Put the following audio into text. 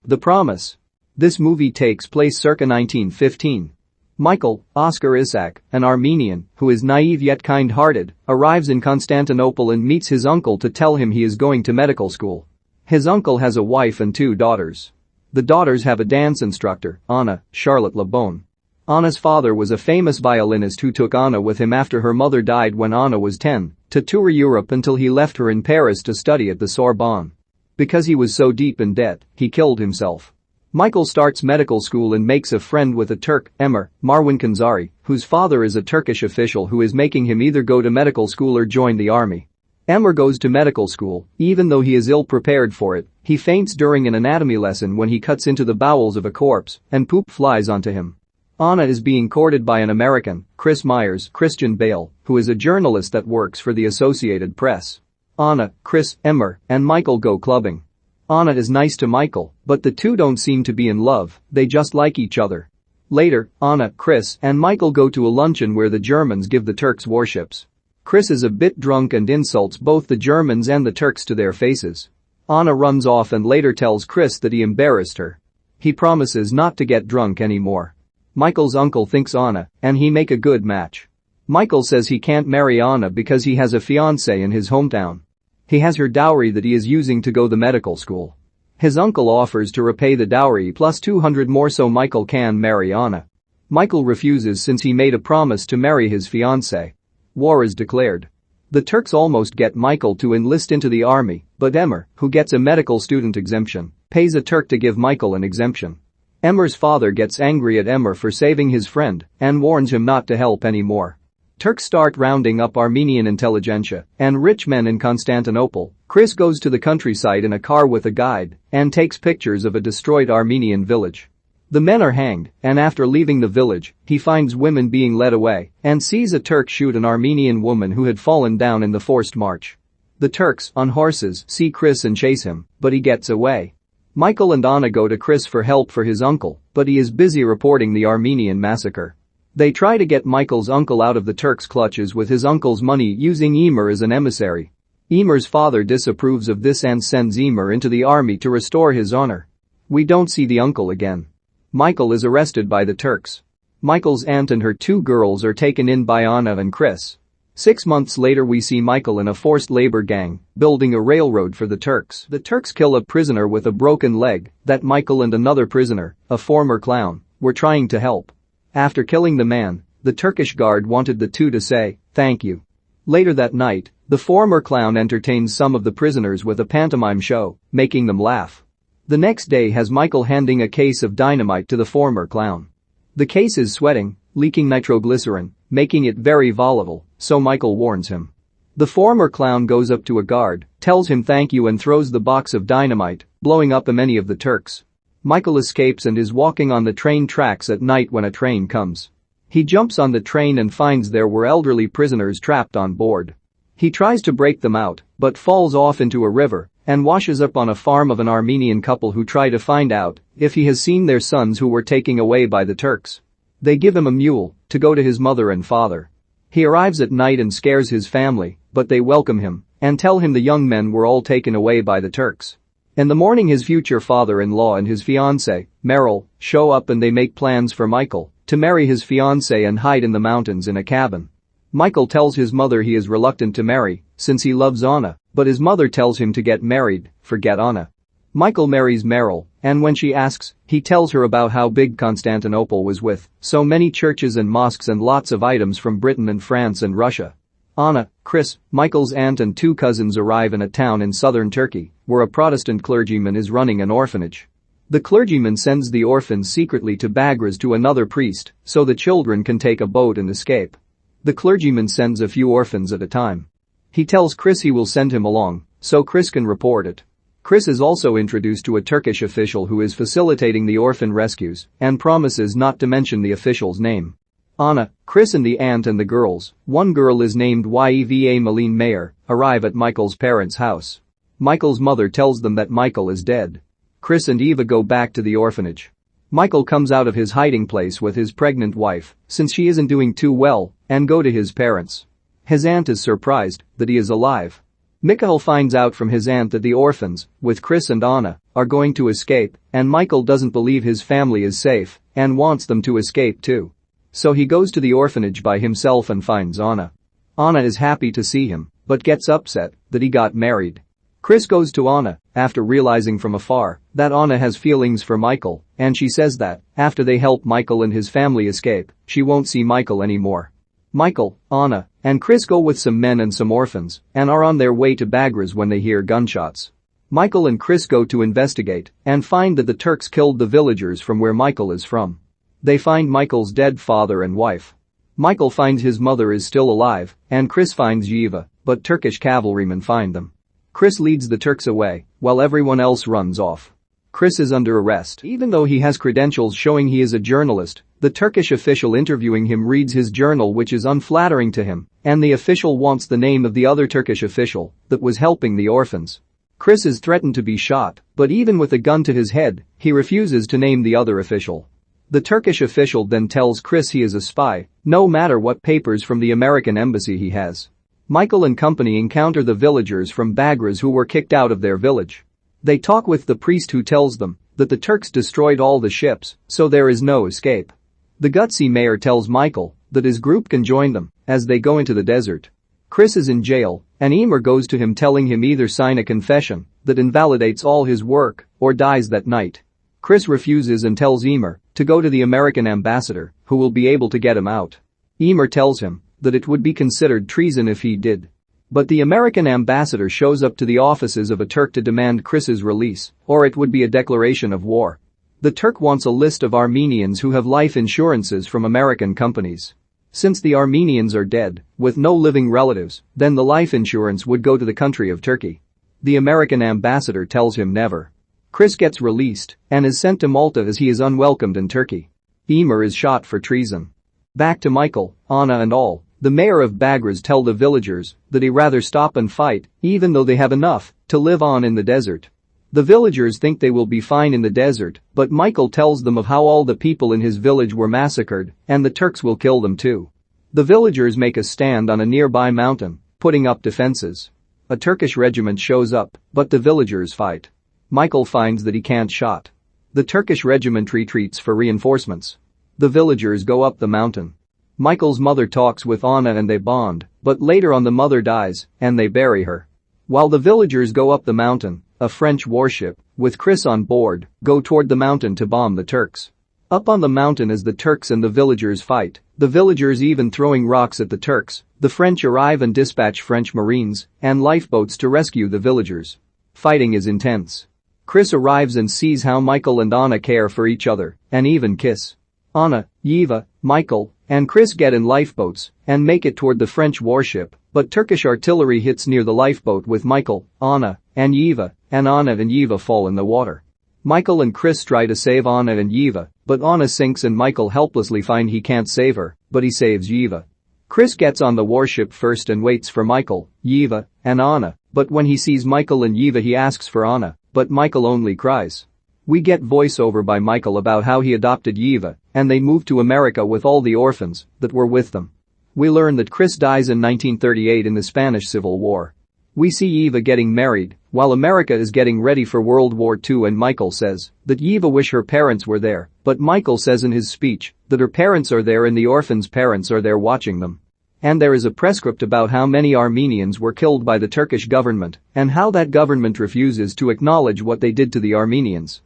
The Promise. This movie takes place circa 1915. Michael, Oscar Isaac, an Armenian, who is naive yet kind-hearted, arrives in Constantinople and meets his uncle to tell him he is going to medical school. His uncle has a wife and 2 daughters. The daughters have a dance instructor, Anna, Charlotte Lebon. Anna's father was a famous violinist who took Anna with him after her mother died when Anna was 10, to tour Europe until he left her in Paris to study at the Sorbonne. Because he was so deep in debt, he killed himself. Michael starts medical school and makes a friend with a Turk, Marwan Kenzari, whose father is a Turkish official who is making him either go to medical school or join the army. Emre goes to medical school, even though he is ill-prepared for it. He faints during an anatomy lesson when he cuts into the bowels of a corpse, and poop flies onto him. Anna is being courted by an American, Chris Myers, Christian Bale, who is a journalist that works for the Associated Press. Anna, Chris, Emre, and Michael go clubbing. Anna is nice to Michael, but the two don't seem to be in love, they just like each other. Later, Anna, Chris, and Michael go to a luncheon where the Germans give the Turks warships. Chris is a bit drunk and insults both the Germans and the Turks to their faces. Anna runs off and later tells Chris that he embarrassed her. He promises not to get drunk anymore. Michael's uncle thinks Anna and he make a good match. Michael says he can't marry Anna because he has a fiancée in his hometown. He has her dowry that he is using to go to medical school. His uncle offers to repay the dowry plus 200 more so Michael can marry Anna. Michael refuses since he made a promise to marry his fiancée. War is declared. The Turks almost get Michael to enlist into the army, but Emre, who gets a medical student exemption, pays a Turk to give Michael an exemption. Emre's father gets angry at Emre for saving his friend and warns him not to help anymore. Turks start rounding up Armenian intelligentsia and rich men in Constantinople. Chris goes to the countryside in a car with a guide and takes pictures of a destroyed Armenian village. The men are hanged, and after leaving the village, he finds women being led away and sees a Turk shoot an Armenian woman who had fallen down in the forced march. The Turks, on horses, see Chris and chase him, but he gets away. Michael and Anna go to Chris for help for his uncle, but he is busy reporting the Armenian massacre. They try to get Michael's uncle out of the Turks' clutches with his uncle's money using Emre as an emissary. Emre's father disapproves of this and sends Emre into the army to restore his honor. We don't see the uncle again. Michael is arrested by the Turks. Michael's aunt and her 2 girls are taken in by Anna and Chris. 6 months later we see Michael in a forced labor gang, building a railroad for the Turks. The Turks kill a prisoner with a broken leg that Michael and another prisoner, a former clown, were trying to help. After killing the man, the Turkish guard wanted the 2 to say, "Thank you." Later that night, the former clown entertains some of the prisoners with a pantomime show, making them laugh. The next day has Michael handing a case of dynamite to the former clown. The case is sweating, leaking nitroglycerin, making it very volatile, so Michael warns him. The former clown goes up to a guard, tells him thank you and throws the box of dynamite, blowing up many of the Turks. Michael escapes and is walking on the train tracks at night when a train comes. He jumps on the train and finds there were elderly prisoners trapped on board. He tries to break them out, but falls off into a river and washes up on a farm of an Armenian couple who try to find out if he has seen their sons who were taken away by the Turks. They give him a mule to go to his mother and father. He arrives at night and scares his family, but they welcome him and tell him the young men were all taken away by the Turks. In the morning his future father-in-law and his fiancée, Meryl, show up and they make plans for Michael to marry his fiancée and hide in the mountains in a cabin. Michael tells his mother he is reluctant to marry since he loves Anna, but his mother tells him to get married, forget Anna. Michael marries Meryl, and when she asks, he tells her about how big Constantinople was with so many churches and mosques and lots of items from Britain and France and Russia. Anna, Chris, Michael's aunt and 2 cousins arrive in a town in southern Turkey where a Protestant clergyman is running an orphanage. The clergyman sends the orphans secretly to Bagras to another priest so the children can take a boat and escape. The clergyman sends a few orphans at a time. He tells Chris he will send him along so Chris can report it. Chris is also introduced to a Turkish official who is facilitating the orphan rescues and promises not to mention the official's name. Anna, Chris and the aunt and the girls, one girl is named Yeva Malene Mayer, arrive at Michael's parents' house. Michael's mother tells them that Michael is dead. Chris and Eva go back to the orphanage. Michael comes out of his hiding place with his pregnant wife, since she isn't doing too well, and go to his parents. His aunt is surprised that he is alive. Mikhail finds out from his aunt that the orphans, with Chris and Anna, are going to escape, and Michael doesn't believe his family is safe and wants them to escape too. So he goes to the orphanage by himself and finds Anna. Anna is happy to see him, but gets upset that he got married. Chris goes to Anna after realizing from afar that Anna has feelings for Michael, and she says that after they help Michael and his family escape, she won't see Michael anymore. Michael, Anna, and Chris go with some men and some orphans and are on their way to Bagras when they hear gunshots. Michael and Chris go to investigate and find that the Turks killed the villagers from where Michael is from. They find Michael's dead father and wife. Michael finds his mother is still alive, and Chris finds Yiva, but Turkish cavalrymen find them. Chris leads the Turks away, while everyone else runs off. Chris is under arrest. Even though he has credentials showing he is a journalist, the Turkish official interviewing him reads his journal, which is unflattering to him, and the official wants the name of the other Turkish official that was helping the orphans. Chris is threatened to be shot, but even with a gun to his head, he refuses to name the other official. The Turkish official then tells Chris he is a spy, no matter what papers from the American embassy he has. Michael and company encounter the villagers from Bagras who were kicked out of their village. They talk with the priest who tells them that the Turks destroyed all the ships, so there is no escape. The gutsy mayor tells Michael that his group can join them as they go into the desert. Chris is in jail, and Emer goes to him telling him either sign a confession that invalidates all his work or dies that night. Chris refuses and tells Emer to go to the American ambassador, who will be able to get him out. Emer tells him that it would be considered treason if he did. But the American ambassador shows up to the offices of a Turk to demand Chris's release, or it would be a declaration of war. The Turk wants a list of Armenians who have life insurances from American companies. Since the Armenians are dead, with no living relatives, then the life insurance would go to the country of Turkey. The American ambassador tells him never. Chris gets released and is sent to Malta as he is unwelcomed in Turkey. Emer is shot for treason. Back to Michael, Anna and all. The mayor of Bagras tell the villagers that he'd rather stop and fight, even though they have enough to live on in the desert. The villagers think they will be fine in the desert, but Michael tells them of how all the people in his village were massacred and the Turks will kill them too. The villagers make a stand on a nearby mountain, putting up defenses. A Turkish regiment shows up, but the villagers fight. Michael finds that he can't shot. The Turkish regiment retreats for reinforcements. The villagers go up the mountain. Michael's mother talks with Anna and they bond, but later on the mother dies and they bury her. While the villagers go up the mountain, a French warship, with Chris on board, go toward the mountain to bomb the Turks. Up on the mountain as the Turks and the villagers fight, the villagers even throwing rocks at the Turks, the French arrive and dispatch French marines and lifeboats to rescue the villagers. Fighting is intense. Chris arrives and sees how Michael and Anna care for each other and even kiss. Anna, Yiva, Michael, and Chris get in lifeboats and make it toward the French warship, but Turkish artillery hits near the lifeboat with Michael, Anna, and Yiva, and Anna and Yiva fall in the water. Michael and Chris try to save Anna and Yiva, but Anna sinks and Michael helplessly finds he can't save her, but he saves Yiva. Chris gets on the warship first and waits for Michael, Yiva, and Anna, but when he sees Michael and Yiva he asks for Anna, but Michael only cries. We get voiceover by Michael about how he adopted Yiva and they moved to America with all the orphans that were with them. We learn that Chris dies in 1938 in the Spanish Civil War. We see Yiva getting married while America is getting ready for World War II and Michael says that Yiva wish her parents were there, but Michael says in his speech that her parents are there and the orphans' parents are there watching them. And there is a prescript about how many Armenians were killed by the Turkish government and how that government refuses to acknowledge what they did to the Armenians.